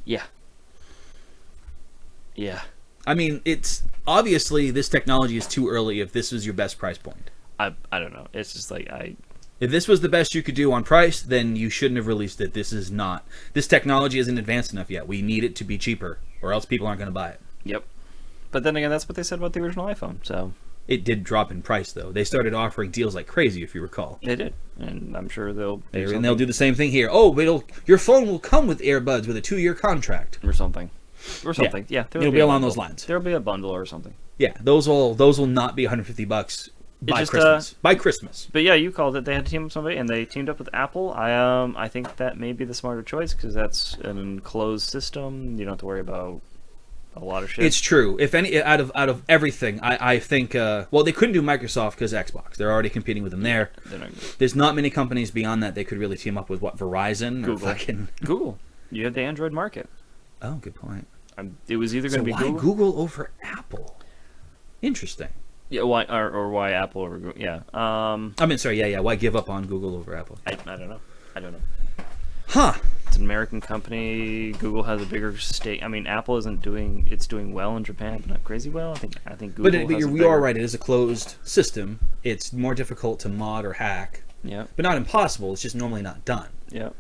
Yeah. Yeah. I mean, it's obviously this technology is too early if this was your best price point. I don't know. It's just like If this was the best you could do on price, then you shouldn't have released it. This is not. This technology isn't advanced enough yet. We need it to be cheaper, or else people aren't going to buy it. Yep. But then again, that's what they said about the original iPhone. So It did drop in price, though. They started offering deals like crazy, if you recall. they did, and I'm sure they'll And they'll do the same thing here. Oh, your phone will come with earbuds with a 2-year contract. or something. Yeah, It'll be along those lines. There'll be a bundle or something. Yeah, those will not be $150 by just, Christmas. By Christmas. But yeah, you called it. They had to team up with somebody, and they teamed up with Apple. I think that may be the smarter choice because that's an enclosed system. You don't have to worry about a lot of shit. It's true. If any out of everything, I think well, they couldn't do Microsoft because Xbox. They're already competing with them there. They're not good. There's not many companies beyond that they could really team up with. What, Verizon or Google. fucking Google. You have the Android market. Oh, good point. It was either So going to be why Google. Google over Apple? Interesting. Yeah, why or why Apple over Google? Yeah. I mean, sorry, yeah. Why give up on Google over Apple? I don't know. Huh. It's an American company. Google has a bigger stake. I mean, Apple isn't doing. It's doing well in Japan, but not crazy well. I think Google. But you are right. It is a closed system. It's more difficult to mod or hack, Yeah. but not impossible. It's just normally not done. Yeah.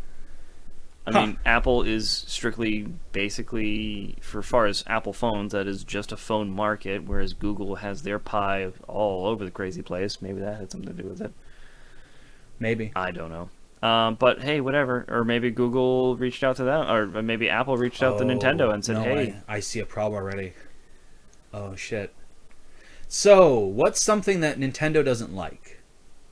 I mean, Apple is strictly, basically, for far as Apple phones, that is just a phone market, whereas Google has their pie all over the crazy place. Maybe that had something to do with it. Maybe. I don't know. But hey, whatever. Or maybe Google reached out to them, or maybe Apple reached out to Nintendo and said, no, hey. I see a problem already. Oh, shit. So, what's something that Nintendo doesn't like?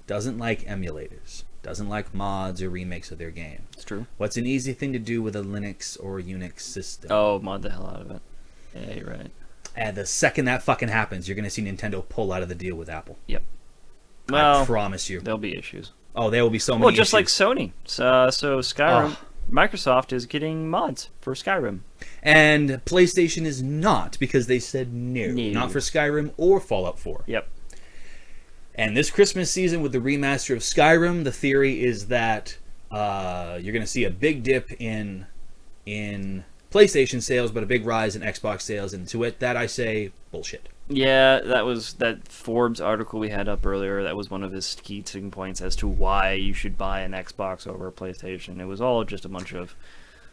Doesn't like emulators. Doesn't like mods or remakes of their game. It's true. What's an easy thing to do with a Linux or Unix system? Oh, mod the hell out of it. Yeah, you're right. And the second that fucking happens, you're going to see Nintendo pull out of the deal with Apple. Yep. Well, I promise you. there'll be issues. Oh, there will be so many Well, just like issues. Sony. So Skyrim, Microsoft is getting mods for Skyrim. And PlayStation is not, because they said no. No. Not for Skyrim or Fallout 4. Yep. And this Christmas season with the remaster of Skyrim, the theory is that you're going to see a big dip in PlayStation sales, but a big rise in Xbox sales. And to it, that I say, bullshit. Yeah, that Forbes article we had up earlier. That was one of his key sticking points as to why you should buy an Xbox over a PlayStation. It was all just a bunch of...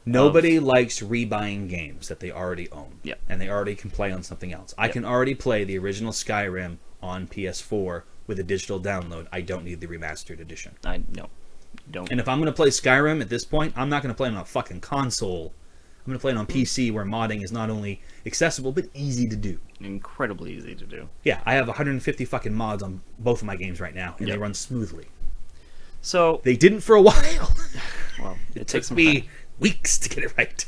Nobody likes rebuying games that they already own. Yep. And they already can play on something else. I can already play the original Skyrim on PS4 with a digital download. I don't need the remastered edition. No, don't. And if I'm going to play Skyrim at this point, I'm not going to play it on a fucking console. I'm going to play it on PC where modding is not only accessible, but easy to do. Incredibly easy to do. Yeah, I have 150 fucking mods on both of my games right now, and they run smoothly. So... They didn't for a while. Well, it takes took me weeks to get it right.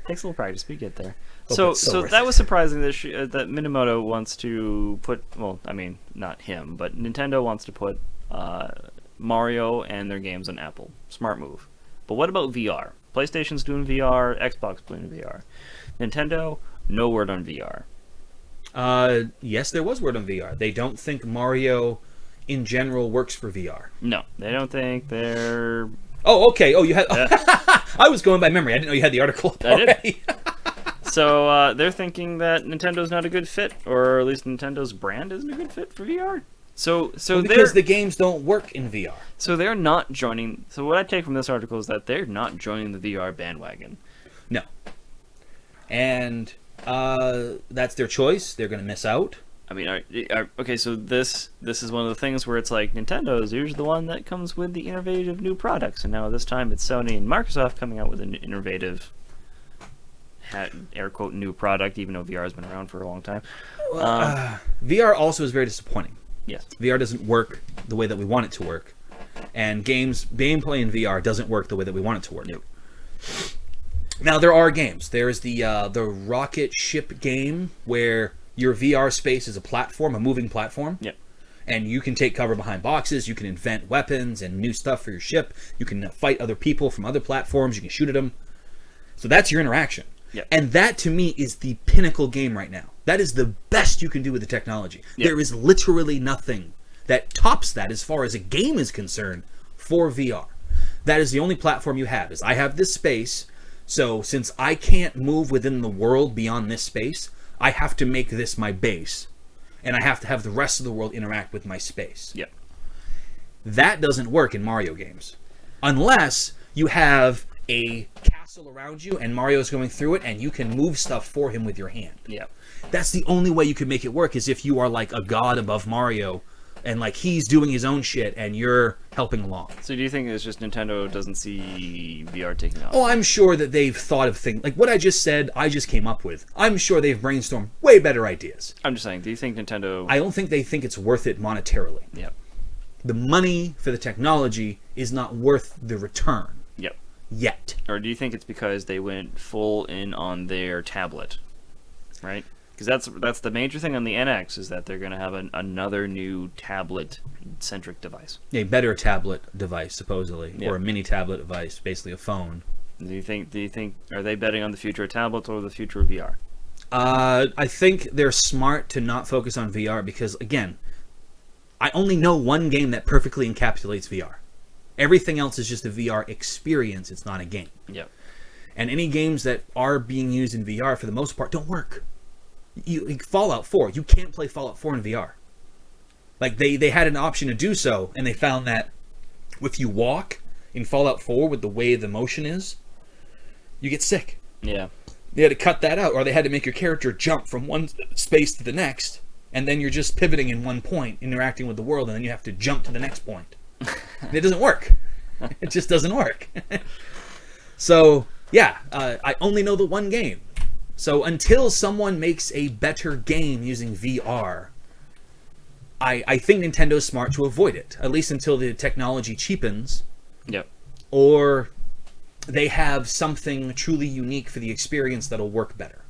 Takes a little practice, but you get there. Oh, So worth that it. was surprising that Minamoto wants to put... Well, I mean, not him, but Nintendo wants to put Mario and their games on Apple. Smart move. But what about VR? PlayStation's doing VR, Xbox doing VR. Nintendo, no word on VR. Yes, there was word on VR. They don't think Mario, in general, works for VR. No, they don't think they're... Oh, okay. Oh, you had... I was going by memory. I didn't know you had the article up already. So they're thinking that Nintendo's not a good fit, or at least Nintendo's brand isn't a good fit for VR. So because the games don't work in VR. So they're not joining... So what I take from this article is that they're not joining the VR bandwagon. No. And that's their choice. They're going to miss out. I mean, okay, so this is one of the things where it's like Nintendo is usually the one that comes with the innovative new products, and now this time it's Sony and Microsoft coming out with an innovative, air quote, new product, even though VR has been around for a long time. VR also is very disappointing. Yes. VR doesn't work the way that we want it to work. And gameplay in VR doesn't work the way that we want it to work. Nope. Now, there are games. There's the rocket ship game where your VR space is a platform, a moving platform. Yep. And you can take cover behind boxes. You can invent weapons and new stuff for your ship. You can fight other people from other platforms. You can shoot at them. So that's your interaction. Yep. And that, to me, is the pinnacle game right now. That is the best you can do with the technology. Yep. There is literally nothing that tops that as far as a game is concerned for VR. That is the only platform you have. Is I have this space, so since I can't move within the world beyond this space, I have to make this my base. And I have to have the rest of the world interact with my space. Yep. That doesn't work in Mario games. Unless you have a castle around you and Mario's going through it and you can move stuff for him with your hand. Yep. That's the only way you could make it work, is if you are like a god above Mario and like he's doing his own shit and you're helping along. So do you think it's just Nintendo doesn't see VR taking off? Oh, I'm sure that they've thought of things like what I just said. I just came up with. I'm sure they've brainstormed way better ideas. I'm just saying, do you think Nintendo... I don't think they think it's worth it monetarily. Yep. The money for the technology is not worth the return. Yep. Yet. Or do you think it's because they went full in on their tablet? Right? Because that's the major thing on the NX, is that they're going to have another new tablet-centric device. A better tablet device, supposedly, Yep. or a mini tablet device, basically a phone. Do you think are they betting on the future of tablets or the future of VR? I think they're smart to not focus on VR because, again, I only know one game that perfectly encapsulates VR. Everything else is just a VR experience. It's not a game. Yep. And any games that are being used in VR, for the most part, don't work. Fallout 4, you can't play Fallout 4 in VR. Like, they had an option to do so, and they found that if you walk in Fallout 4 with the way the motion is, you get sick. Yeah. They had to cut that out, or they had to make your character jump from one space to the next, and then you're just pivoting in one point, interacting with the world, and then you have to jump to the next point. It doesn't work. It just doesn't work. So, yeah, I only know the one game. So until someone makes a better game using VR, I think Nintendo's smart to avoid it, at least until the technology cheapens. Yep. Or they have something truly unique for the experience that'll work better.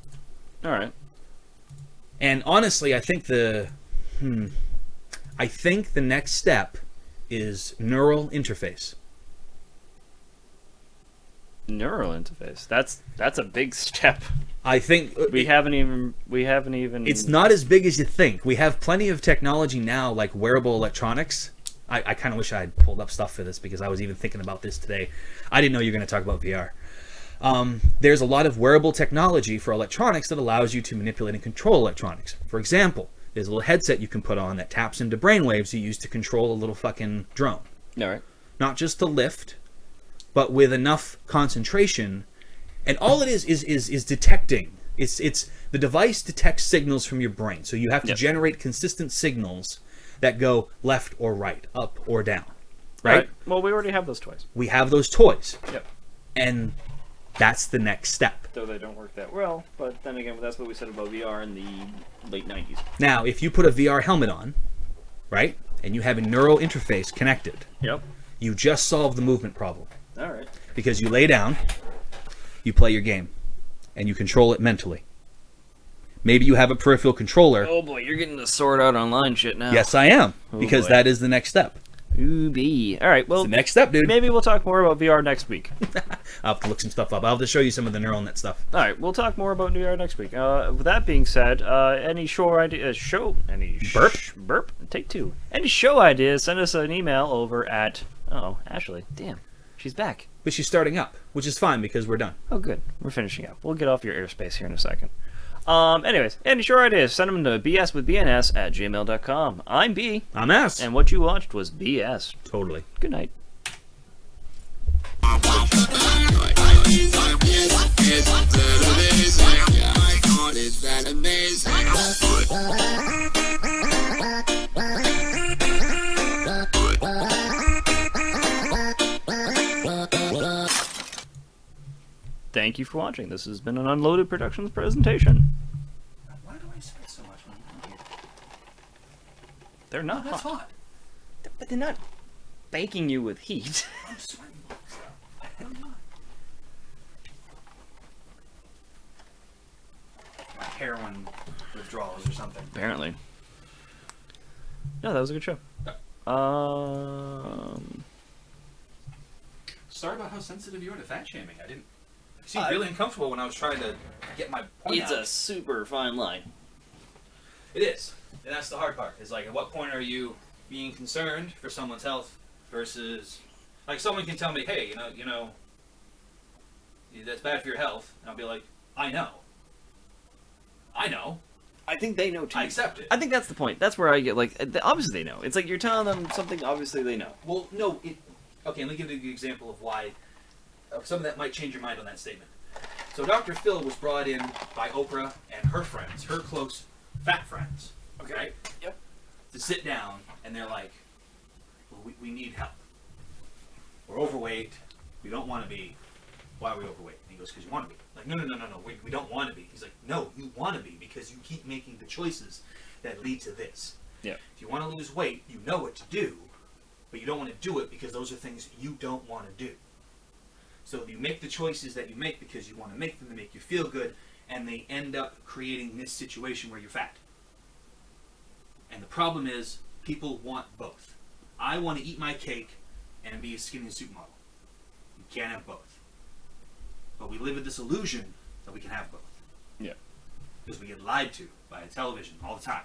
All right. And honestly, I think the next step is neural interface. Neural interface. That's a big step. I think We haven't even. it's not as big as you think. We have plenty of technology now, like wearable electronics. I kind of wish I had pulled up stuff for this because I was even thinking about this today. I didn't know you were going to talk about VR. There's a lot of wearable technology for electronics that allows you to manipulate and control electronics. For example, there's a little headset you can put on that taps into brainwaves you use to control a little fucking drone. All right. Not just to lift, but with enough concentration. And all it is detecting. It's the device detects signals from your brain. So you have to generate consistent signals that go left or right, up or down. Right? Well, we already have those toys. We have those toys. Yep. And that's the next step. Though they don't work that well, but then again, that's what we said about VR in the late 90s. Now, if you put a VR helmet on, right, and you have a neural interface connected, Yep. you just solved the movement problem. All right. Because you lay down, you play your game, and you control it mentally. Maybe you have a peripheral controller. Oh boy, you're getting the sword out online shit now. Yes, I am. Oh, Because boy. that is the next step. Ooh-bee. All right, well, It's the next step, dude. maybe we'll talk more about VR next week. I'll have to look some stuff up. I'll have to show you some of the neural net stuff. All right, we'll talk more about VR next week. With that being said, any show ideas? Burp. Take two. Any show ideas? Send us an email over at. Oh, Ashley. Damn, she's back. But she's starting up, which is fine because we're done. Oh, good. We're finishing up. We'll get off your airspace here in a second. Anyways, any show ideas? Send them to bswithbns@gmail.com. I'm B, I'm S. and what you watched was BS. Totally. Good night. Thank you for watching. This has been an Unloaded Productions presentation. Why do I spend so much money here? They're not That's hot. hot. But they're not baking you with heat. I'm sweating bullets out. I'm not. My heroin withdrawals or something. Apparently. No, that was a good show. Sorry about how sensitive you are to fat shaming. I didn't. You seemed really uncomfortable when I was trying to get my point It's out. a super fine line. It is, and that's the hard part. Is like, at what point are you being concerned for someone's health versus, like, someone can tell me, hey, you know, that's bad for your health, and I'll be like, I know. I think they know too. I accept it. I think that's the point. That's where I get like, obviously they know. It's like you're telling them something. Obviously they know. Well, no. Okay, let me give you an example of why. Of something that might change your mind on that statement. So Dr. Phil was brought in by Oprah and her friends, her close fat friends. Okay. Right? Yep. To sit down, and they're like, well, we need help. We're overweight. We don't want to be. Why are we overweight? And he goes, because you want to be. Like, no. We don't want to be. He's like, no, you want to be because you keep making the choices that lead to this. Yeah. If you want to lose weight, you know what to do, but you don't want to do it because those are things you don't want to do. So you make the choices that you make because you want to make them to make you feel good, and they end up creating this situation where you're fat. And the problem is, people want both. I want to eat my cake and be a skinny suit model. You can't have both. But we live with this illusion that we can have both. Yeah. Because we get lied to by television all the time.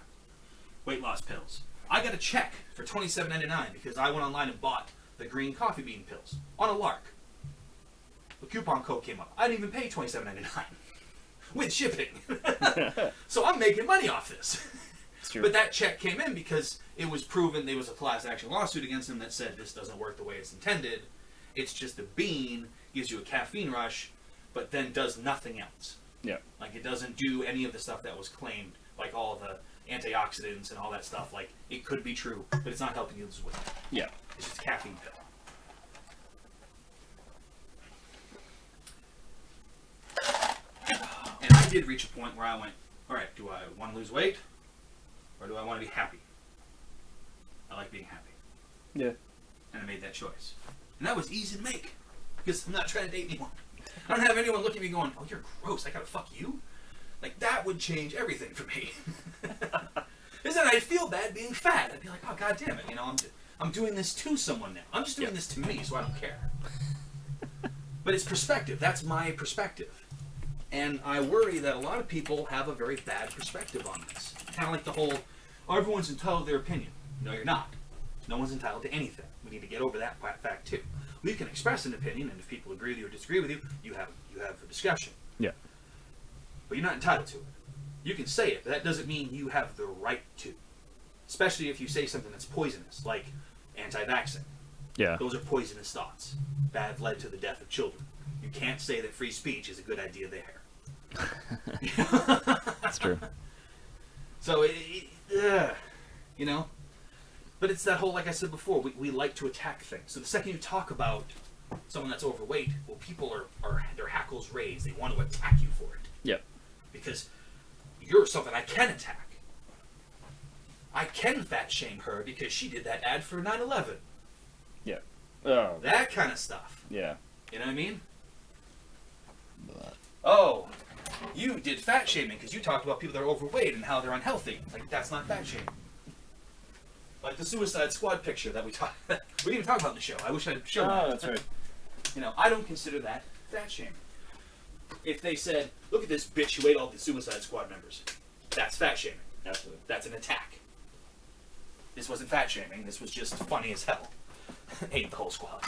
Weight loss pills. I got a check for $27.99 because I went online and bought the green coffee bean pills on a lark. The coupon code came up. I didn't even pay $27.99 with shipping. So I'm making money off this. But that check came in because it was proven there was a class action lawsuit against him that said this doesn't work the way it's intended. It's just a bean, gives you a caffeine rush, but then does nothing else. Yeah. Like, it doesn't do any of the stuff that was claimed, like all the antioxidants and all that stuff. Like, it could be true, but it's not helping you lose weight. Yeah. It's just a caffeine pill. And I did reach a point where I went, all right, do I want to lose weight or do I want to be happy? I like being happy. Yeah. And I made that choice. And that was easy to make because I'm not trying to date anyone. I don't have anyone looking at me going, oh, you're gross, I gotta fuck you? Like, that would change everything for me. Because then I'd feel bad being fat. I'd be like, oh, God damn it, you know, I'm doing this to someone now. I'm just doing this to me, so I don't care. But it's perspective. That's my perspective. And I worry that a lot of people have a very bad perspective on this. Kind of like the whole, oh, everyone's entitled to their opinion. No, you're not. No one's entitled to anything. We need to get over that fact, too. We can express an opinion, and if people agree with you or disagree with you, you have a discussion. Yeah. But you're not entitled to it. You can say it, but that doesn't mean you have the right to. Especially if you say something that's poisonous, like anti-vaxxing. Yeah. Those are poisonous thoughts that have led to the death of children. You can't say that free speech is a good idea there. That's true. So, you know, but it's that whole, like I said before, we like to attack things. So the second you talk about someone that's overweight, well, people are their hackles raised. They want to attack you for it. Yep. Because you're something I can attack. I can fat shame her because she did that ad for 9/11. Yeah. Oh. That kind of stuff. Yeah. You know what I mean? Oh, you did fat shaming because you talked about people that are overweight and how they're unhealthy. Like, that's not fat shaming. Like the Suicide Squad picture that we didn't even talk about in the show. I wish I'd shown that. Oh, that's right. You know, I don't consider that fat shaming. If they said, look at this bitch who ate all the Suicide Squad members, that's fat shaming. Absolutely. That's an attack. This wasn't fat shaming. This was just funny as hell. Ate the whole squad.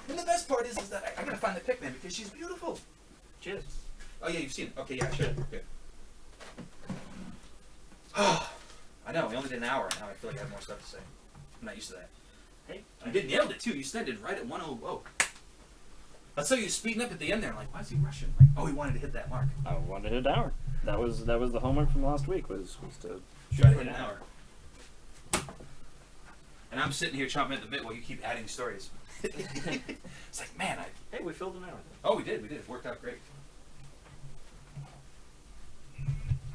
And the best part is that I gotta find the pic, man, because she's beautiful. Cheers. Oh yeah, you've seen it. Okay, yeah, sure. Good. Oh, I know. We only did an hour. Now I feel like I have more stuff to say. I'm not used to that. Hey, You did nailed it too. You started right at 1:00. I saw you speeding up at the end there. I'm like, why is he rushing? Like, oh, he wanted to hit that mark. I wanted to hit an hour. That was the homework from last week was to Try to hit an hour. And I'm sitting here chomping at the bit while you keep adding stories. It's like, man, Hey, we filled an hour. Oh, we did. It worked out great.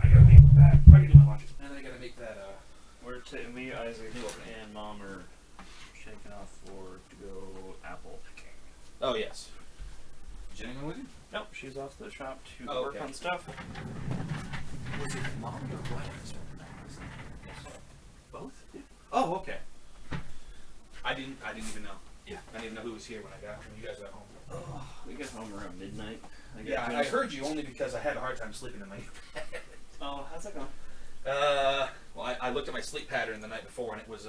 I gotta be I can do my lunch. And then I gotta make that. Me, Isaac, and Mom are shaking off to go apple picking. Oh yes. Is Jenny going with you? Nope, she's off to the shop to Oh, work okay. on stuff. Was it Mom or what? Both? Oh, okay. I didn't even know. Yeah. I didn't even know who was here when you guys got home. Oh, we got home around midnight. I heard you only because I had a hard time sleeping in my bed. Oh, how's that going? Well, I looked at my sleep pattern the night before and it was